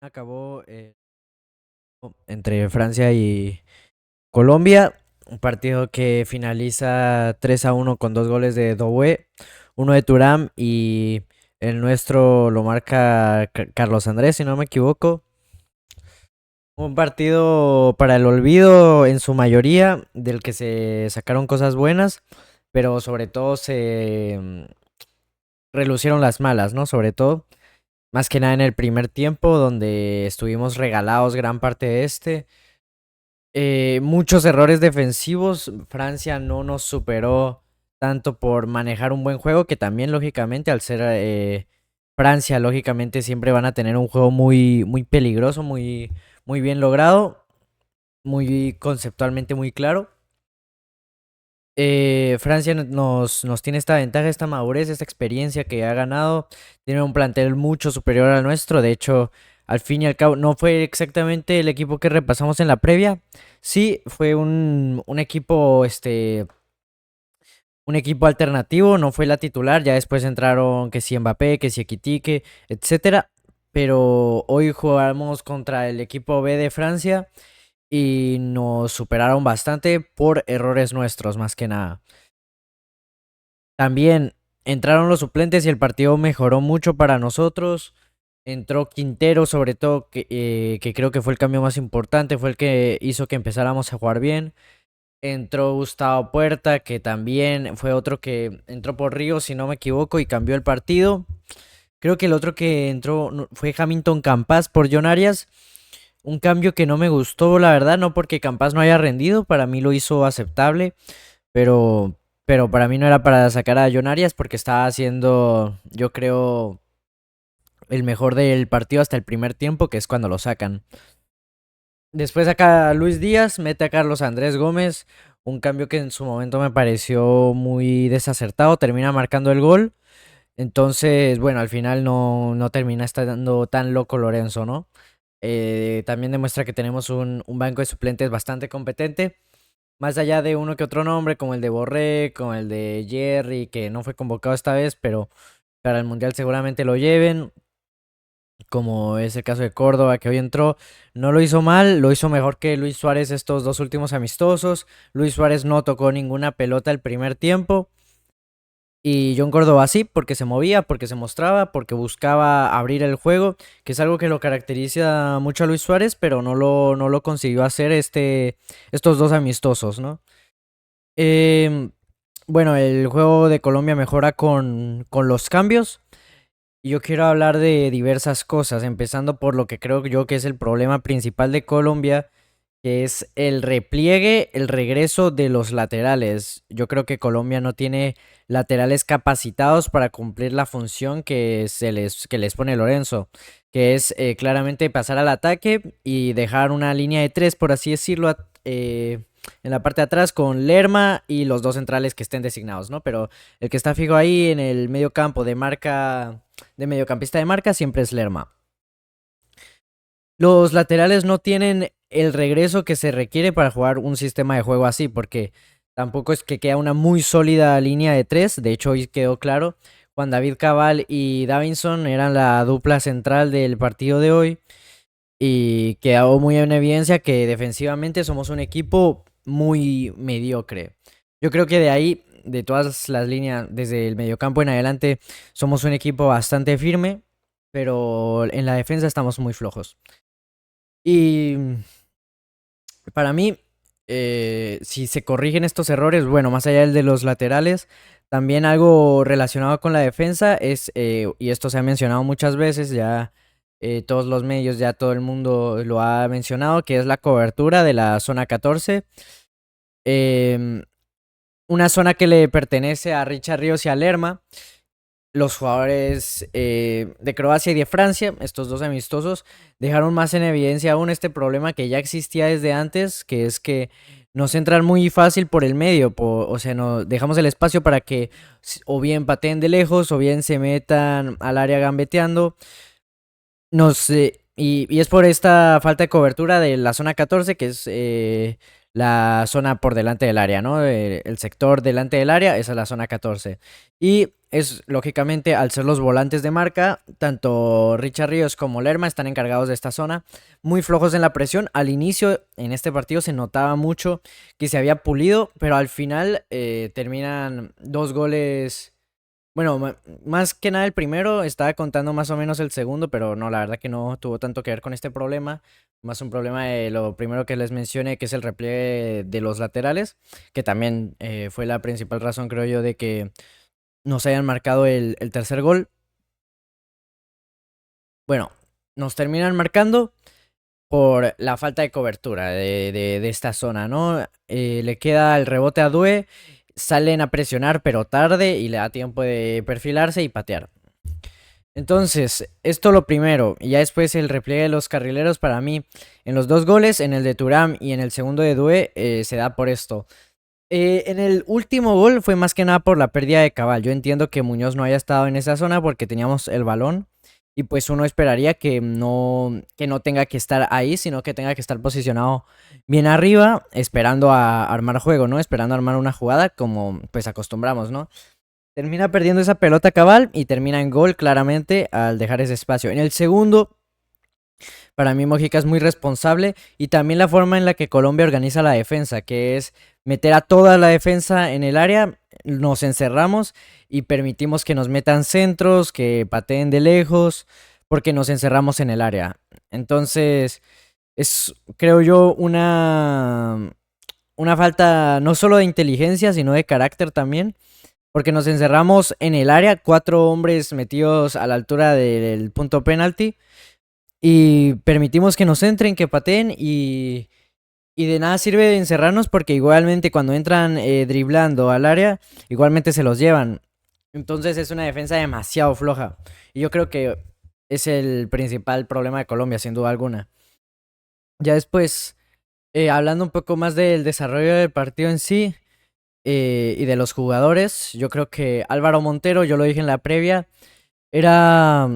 Acabó entre Francia y Colombia, un partido que finaliza 3-1 con dos goles de Doué, uno de Thuram y el nuestro lo marca Carlos Andrés, si no me equivoco. Un partido para el olvido en su mayoría, del que se sacaron cosas buenas, pero sobre todo se relucieron las malas, ¿no? Sobre todo, más que nada en el primer tiempo, donde estuvimos regalados gran parte de este. Muchos errores defensivos. Francia no nos superó tanto por manejar un buen juego, que también lógicamente al ser Francia, lógicamente siempre van a tener un juego muy, muy peligroso, muy, muy bien logrado, muy conceptualmente muy claro. Francia nos tiene esta ventaja, esta madurez, esta experiencia que ha ganado. Tiene un plantel mucho superior al nuestro. De hecho, al fin y al cabo, no fue exactamente el equipo que repasamos en la previa. Sí, fue un equipo, un equipo alternativo. No fue la titular. Ya después entraron que si Mbappé, que si Ekitike, etcétera. Pero hoy jugamos contra el equipo B de Francia y nos superaron bastante por errores nuestros, más que nada. También entraron los suplentes y el partido mejoró mucho para nosotros. Entró Quintero, sobre todo, que creo que fue el cambio más importante, fue el que hizo que empezáramos a jugar bien. Entró Gustavo Puerta, que también fue otro que entró por Río, si no me equivoco, y cambió el partido. Creo que el otro que entró fue Hamilton Campas por John Arias. Un cambio que no me gustó, la verdad, no porque Campas no haya rendido, para mí lo hizo aceptable, pero, pero para mí no era para sacar a John Arias porque estaba haciendo, yo creo, el mejor del partido hasta el primer tiempo, que es cuando lo sacan. Después saca Luis Díaz, mete a Carlos Andrés Gómez, un cambio que en su momento me pareció muy desacertado, termina marcando el gol. Entonces, bueno, al final no termina estando tan loco Lorenzo, ¿no? También demuestra que tenemos un banco de suplentes bastante competente. Más allá de uno que otro nombre, como el de Borré, como el de Jerry, que no fue convocado esta vez, pero para el Mundial seguramente lo lleven. Como es el caso de Córdoba, que hoy entró. No lo hizo mal, lo hizo mejor que Luis Suárez estos dos últimos amistosos. Luis Suárez no tocó ninguna pelota el primer tiempo. Y John Córdoba sí, porque se movía, porque se mostraba, porque buscaba abrir el juego, que es algo que lo caracteriza mucho a Luis Suárez, pero no lo consiguió hacer estos dos amistosos, ¿no? Em, bueno, el juego de Colombia mejora con los cambios. Y yo quiero hablar de diversas cosas, empezando por lo que creo yo que es el problema principal de Colombia, que es el repliegue, el regreso de los laterales. Yo creo que Colombia no tiene laterales capacitados para cumplir la función que les pone Lorenzo, que es claramente pasar al ataque y dejar una línea de tres, por así decirlo, en la parte de atrás con Lerma y los dos centrales que estén designados, ¿no? Pero el que está fijo ahí en el medio campo de marca, de mediocampista de marca, siempre es Lerma. Los laterales no tienen el regreso que se requiere para jugar un sistema de juego así, porque tampoco es que queda una muy sólida línea de tres. De hecho, hoy quedó claro, Juan David Cabal y Davinson eran la dupla central del partido de hoy. Y quedó muy en evidencia que defensivamente somos un equipo muy mediocre. Yo creo que de ahí, de todas las líneas, desde el mediocampo en adelante, somos un equipo bastante firme, pero en la defensa estamos muy flojos. Y para mí, si se corrigen estos errores, bueno, más allá del de los laterales, también algo relacionado con la defensa es, y esto se ha mencionado muchas veces, ya todos los medios, ya todo el mundo lo ha mencionado, que es la cobertura de la zona 14. Em, una zona que le pertenece a Richard Ríos y a Lerma. Los jugadores de Croacia y de Francia, estos dos amistosos, dejaron más en evidencia aún este problema que ya existía desde antes, que es que nos entran muy fácil por el medio, o sea, no, dejamos el espacio para que o bien pateen de lejos o bien se metan al área gambeteando. Y es por esta falta de cobertura de la zona 14, que es la zona por delante del área, ¿no? El sector delante del área, esa es la zona 14. Y es lógicamente, al ser los volantes de marca, tanto Richard Ríos como Lerma están encargados de esta zona, muy flojos en la presión. Al inicio, en este partido, se notaba mucho que se había pulido, pero al final terminan 2 goles. Bueno, más que nada el primero, estaba contando más o menos el segundo, pero no, la verdad que no tuvo tanto que ver con este problema. Más un problema de lo primero que les mencioné, que es el repliegue de los laterales, que también fue la principal razón, creo yo, de que nos hayan marcado el tercer gol. Bueno, nos terminan marcando por la falta de cobertura de esta zona, ¿no? Le queda el rebote a Due, salen a presionar pero tarde y le da tiempo de perfilarse y patear. Entonces, esto lo primero, y ya después el repliegue de los carrileros para mí, en los 2 goles, en el de Thuram y en el segundo de Due, se da por esto. En el último gol fue más que nada por la pérdida de Cabal. Yo entiendo que Muñoz no haya estado en esa zona porque teníamos el balón y pues uno esperaría que no tenga que estar ahí, sino que tenga que estar posicionado bien arriba, esperando a armar juego, ¿no? Esperando a armar una jugada como pues acostumbramos, ¿no? Termina perdiendo esa pelota Cabal y termina en gol claramente al dejar ese espacio. En el segundo, para mí Mojica es muy responsable y también la forma en la que Colombia organiza la defensa, que es meter a toda la defensa en el área, nos encerramos y permitimos que nos metan centros, que pateen de lejos, porque nos encerramos en el área. Entonces, es, creo yo, una falta no solo de inteligencia, sino de carácter también. Porque nos encerramos en el área, 4 hombres metidos a la altura del punto penalti. Y permitimos que nos entren, que pateen y de nada sirve encerrarnos porque igualmente cuando entran driblando al área, igualmente se los llevan. Entonces es una defensa demasiado floja. Y yo creo que es el principal problema de Colombia, sin duda alguna. Ya después, hablando un poco más del desarrollo del partido en sí y de los jugadores, yo creo que Álvaro Montero, yo lo dije en la previa, era,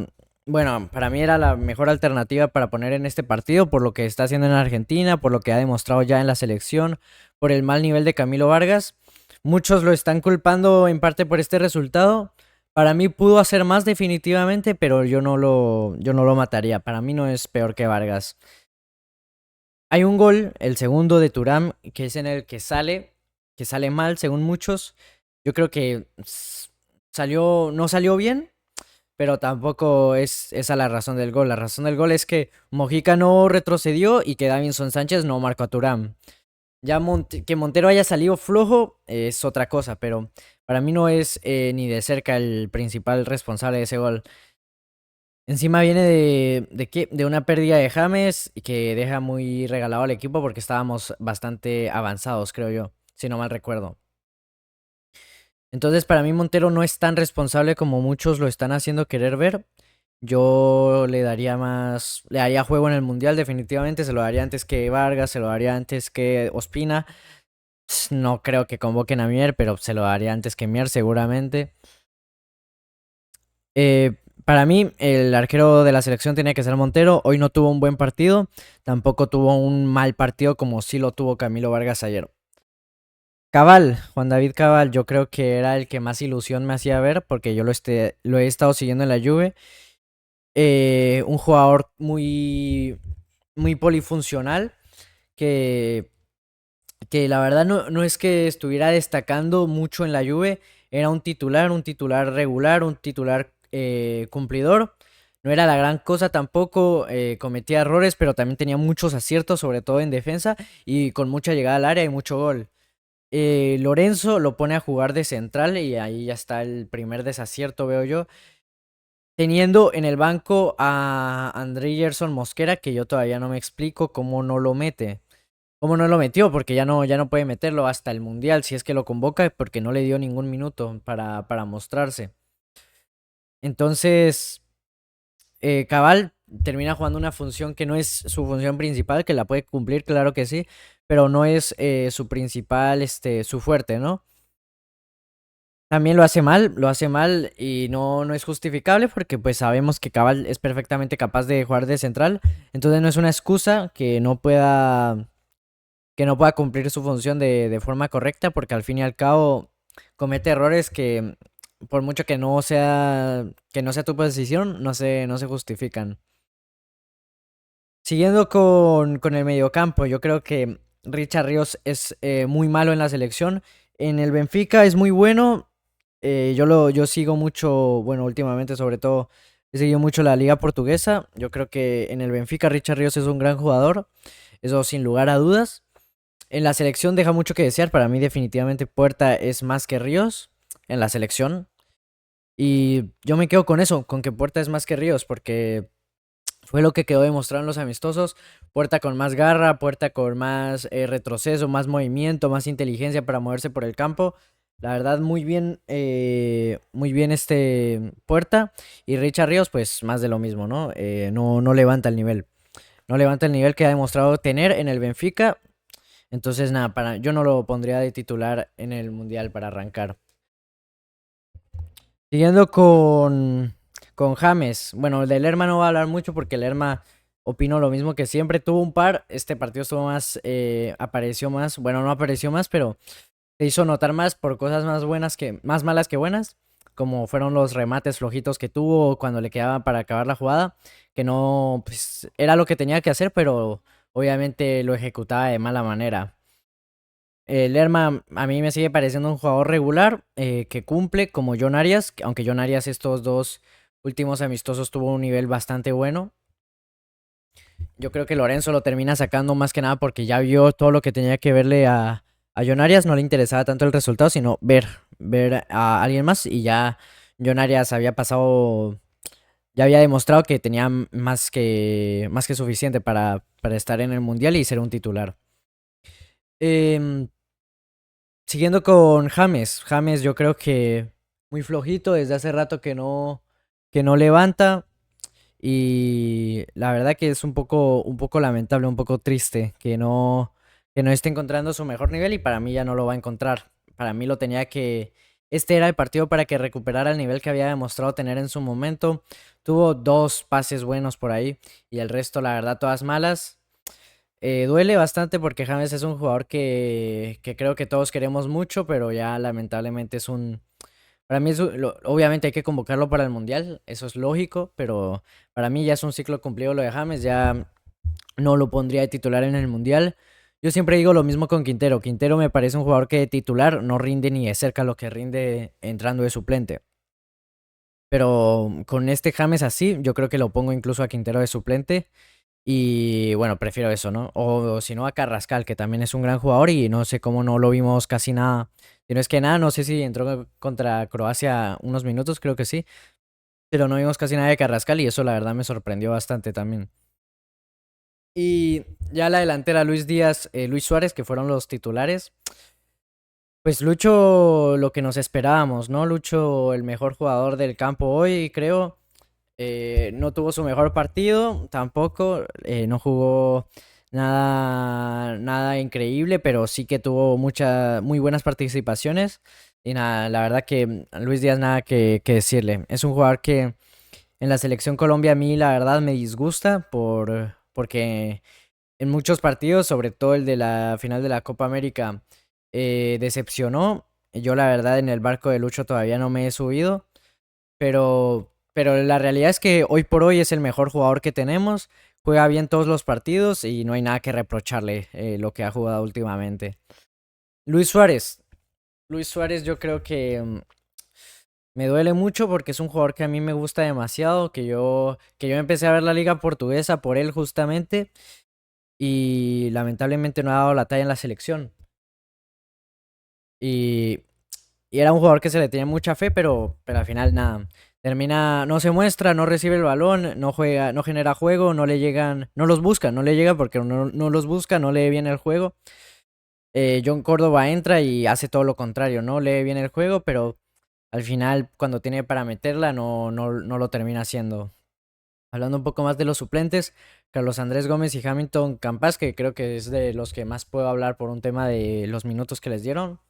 bueno, para mí era la mejor alternativa para poner en este partido por lo que está haciendo en Argentina, por lo que ha demostrado ya en la selección, por el mal nivel de Camilo Vargas. Muchos lo están culpando en parte por este resultado. Para mí pudo hacer más definitivamente, pero yo no lo mataría. Para mí no es peor que Vargas. Hay un gol, el segundo de Thuram, que es en el que sale mal según muchos. Yo creo que no salió bien, pero tampoco es esa la razón del gol. La razón del gol es que Mojica no retrocedió y que Davinson Sánchez no marcó a Thuram. Ya que Montero haya salido flojo es otra cosa, pero para mí no es ni de cerca el principal responsable de ese gol. Encima viene de una pérdida de James que deja muy regalado al equipo porque estábamos bastante avanzados, creo yo, si no mal recuerdo. Entonces, para mí Montero no es tan responsable como muchos lo están haciendo querer ver. Yo le daría juego en el Mundial definitivamente, se lo daría antes que Vargas, se lo daría antes que Ospina. No creo que convoquen a Mier, pero se lo daría antes que Mier seguramente. Para mí, el arquero de la selección tenía que ser Montero. Hoy no tuvo un buen partido, tampoco tuvo un mal partido como sí lo tuvo Camilo Vargas ayer. Cabal, Juan David Cabal, yo creo que era el que más ilusión me hacía ver porque yo lo he estado siguiendo en la Juve. Un jugador muy polifuncional que, que la verdad no es que estuviera destacando mucho en la Juve. Era un titular regular, un titular cumplidor. No era la gran cosa tampoco, cometía errores, pero también tenía muchos aciertos, sobre todo en defensa y con mucha llegada al área y mucho gol. Lorenzo lo pone a jugar de central y ahí ya está el primer desacierto, veo yo. Teniendo en el banco a André Gerson Mosquera, que yo todavía no me explico cómo no lo mete. Cómo no lo metió, porque ya no puede meterlo hasta el Mundial, si es que lo convoca, porque no le dio ningún minuto para mostrarse. Entonces, Cabal termina jugando una función que no es su función principal, que la puede cumplir, claro que sí, pero no es su principal, su fuerte, ¿no? También lo hace mal y no es justificable porque pues sabemos que Cabal es perfectamente capaz de jugar de central, entonces no es una excusa que no pueda que no pueda cumplir su función de forma correcta, porque al fin y al cabo comete errores que por mucho que no sea tu posición, no se justifican. Siguiendo con el mediocampo, yo creo que Richard Ríos es muy malo en la selección. En el Benfica es muy bueno. Yo sigo mucho, bueno, últimamente sobre todo he seguido mucho la liga portuguesa. Yo creo que en el Benfica Richard Ríos es un gran jugador, eso sin lugar a dudas. En la selección deja mucho que desear. Para mí definitivamente Puerta es más que Ríos en la selección. Y yo me quedo con eso, con que Puerta es más que Ríos, porque fue lo que quedó demostrado en los amistosos. Puerta con más garra, Puerta con más retroceso, más movimiento, más inteligencia para moverse por el campo. La verdad, muy bien este Puerta. Y Richard Ríos, pues más de lo mismo, ¿no? No levanta el nivel. No levanta el nivel que ha demostrado tener en el Benfica. Entonces, nada, yo no lo pondría de titular en el Mundial para arrancar. Siguiendo con James. Bueno, el de Lerma no va a hablar mucho porque Lerma opino lo mismo que siempre. Tuvo un par. Este partido estuvo más. Apareció más. Bueno, no apareció más, pero se hizo notar más por cosas más buenas que. Más malas que buenas. Como fueron los remates flojitos que tuvo cuando le quedaba para acabar la jugada. Que no. Pues era lo que tenía que hacer, pero obviamente lo ejecutaba de mala manera. Lerma a mí me sigue pareciendo un jugador regular que cumple como John Arias, aunque John Arias estos dos últimos amistosos tuvo un nivel bastante bueno. Yo creo que Lorenzo lo termina sacando más que nada porque ya vio todo lo que tenía que verle a John Arias, no le interesaba tanto el resultado, sino ver a alguien más y ya John Arias había pasado, ya había demostrado que tenía más que suficiente para estar en el Mundial y ser un titular. Em, Siguiendo con James. James yo creo que muy flojito desde hace rato que no levanta. Y la verdad que es un poco lamentable, un poco triste que no esté encontrando su mejor nivel y para mí ya no lo va a encontrar. Para mí lo tenía que... Este era el partido para que recuperara el nivel que había demostrado tener en su momento. Tuvo dos pases buenos por ahí y el resto, la verdad, todas malas. Duele bastante porque James es un jugador que creo que todos queremos mucho, pero ya lamentablemente es un... Para mí, obviamente hay que convocarlo para el Mundial, eso es lógico, pero para mí ya es un ciclo cumplido lo de James, ya no lo pondría de titular en el Mundial. Yo siempre digo lo mismo con Quintero. Quintero me parece un jugador que de titular no rinde ni de cerca lo que rinde entrando de suplente. Pero con este James así, yo creo que lo pongo incluso a Quintero de suplente. Y bueno, prefiero eso, ¿no? O si no, a Carrascal, que también es un gran jugador y no sé cómo no lo vimos casi nada. Si no es que nada, no sé si entró contra Croacia unos minutos, creo que sí. Pero no vimos casi nada de Carrascal y eso la verdad me sorprendió bastante también. Y ya la delantera Luis Díaz, Luis Suárez, que fueron los titulares. Pues Lucho, lo que nos esperábamos, ¿no? Lucho, el mejor jugador del campo hoy, creo. No tuvo su mejor partido, tampoco. No jugó nada increíble, pero sí que tuvo muy buenas participaciones. Y nada, la verdad que Luis Díaz nada que decirle. Es un jugador que en la selección Colombia a mí la verdad me disgusta porque en muchos partidos, sobre todo el de la final de la Copa América, decepcionó. Yo la verdad en el barco de Lucho todavía no me he subido. Pero la realidad es que hoy por hoy es el mejor jugador que tenemos. Juega bien todos los partidos y no hay nada que reprocharle lo que ha jugado últimamente. Luis Suárez. Luis Suárez yo creo que me duele mucho porque es un jugador que a mí me gusta demasiado, que yo empecé a ver la liga portuguesa por él justamente y lamentablemente no ha dado la talla en la selección. Y Y era un jugador que se le tenía mucha fe, pero al final nada. Termina, no se muestra, no recibe el balón, no juega, no genera juego, no le llegan, no los busca, no le llega porque no los busca, no lee bien el juego. John Córdoba entra y hace todo lo contrario, no lee bien el juego, pero al final cuando tiene para meterla no lo termina haciendo. Hablando un poco más de los suplentes, Carlos Andrés Gómez y Hamilton Campas, que creo que es de los que más puedo hablar por un tema de los minutos que les dieron.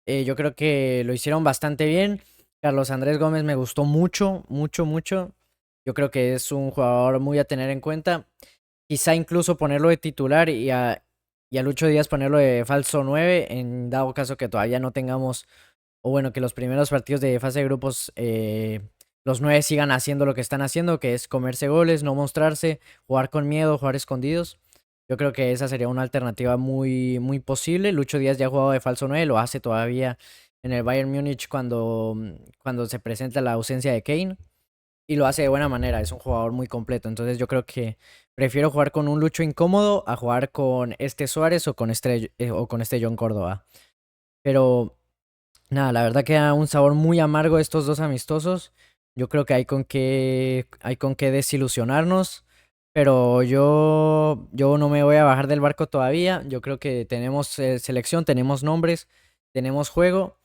Yo creo que lo hicieron bastante bien. Carlos Andrés Gómez me gustó mucho, mucho, mucho. Yo creo que es un jugador muy a tener en cuenta. Quizá incluso ponerlo de titular y y a Lucho Díaz ponerlo de falso 9 en dado caso que todavía no tengamos, o bueno, que los primeros partidos de fase de grupos, los 9 sigan haciendo lo que están haciendo, que es comerse goles, no mostrarse, jugar con miedo, jugar escondidos. Yo creo que esa sería una alternativa muy, muy posible. Lucho Díaz ya ha jugado de falso 9, lo hace todavía en el Bayern Múnich cuando se presenta la ausencia de Kane. Y lo hace de buena manera, es un jugador muy completo. Entonces yo creo que prefiero jugar con un Lucho incómodo a jugar con este Suárez o con este John Córdoba. Pero nada, la verdad queda un sabor muy amargo estos dos amistosos. Yo creo que hay con qué desilusionarnos. Pero yo no me voy a bajar del barco todavía. Yo creo que tenemos selección, tenemos nombres, tenemos juego.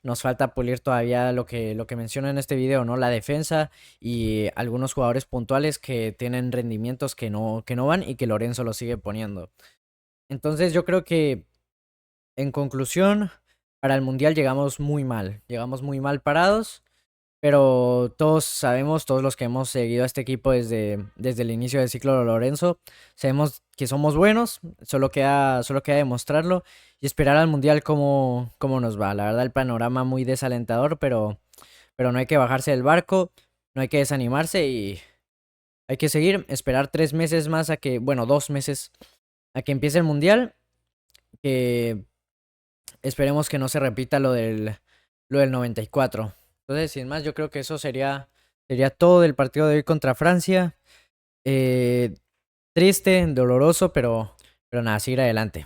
Nos falta pulir todavía lo que menciono en este video, ¿no? La defensa y algunos jugadores puntuales que tienen rendimientos que no van y que Lorenzo lo sigue poniendo. Entonces yo creo que, en conclusión, para el Mundial llegamos muy mal parados, pero todos sabemos, todos los que hemos seguido a este equipo desde el inicio del ciclo de Lorenzo, sabemos que somos buenos, solo queda demostrarlo y esperar al Mundial cómo nos va. La verdad, el panorama muy desalentador, pero no hay que bajarse del barco, no hay que desanimarse y hay que seguir, esperar 3 meses más bueno, 2 meses a que empiece el Mundial, que esperemos que no se repita lo del 94. Entonces, sin más, yo creo que eso sería todo del partido de hoy contra Francia. Eh, Triste, doloroso, pero nada, seguir adelante.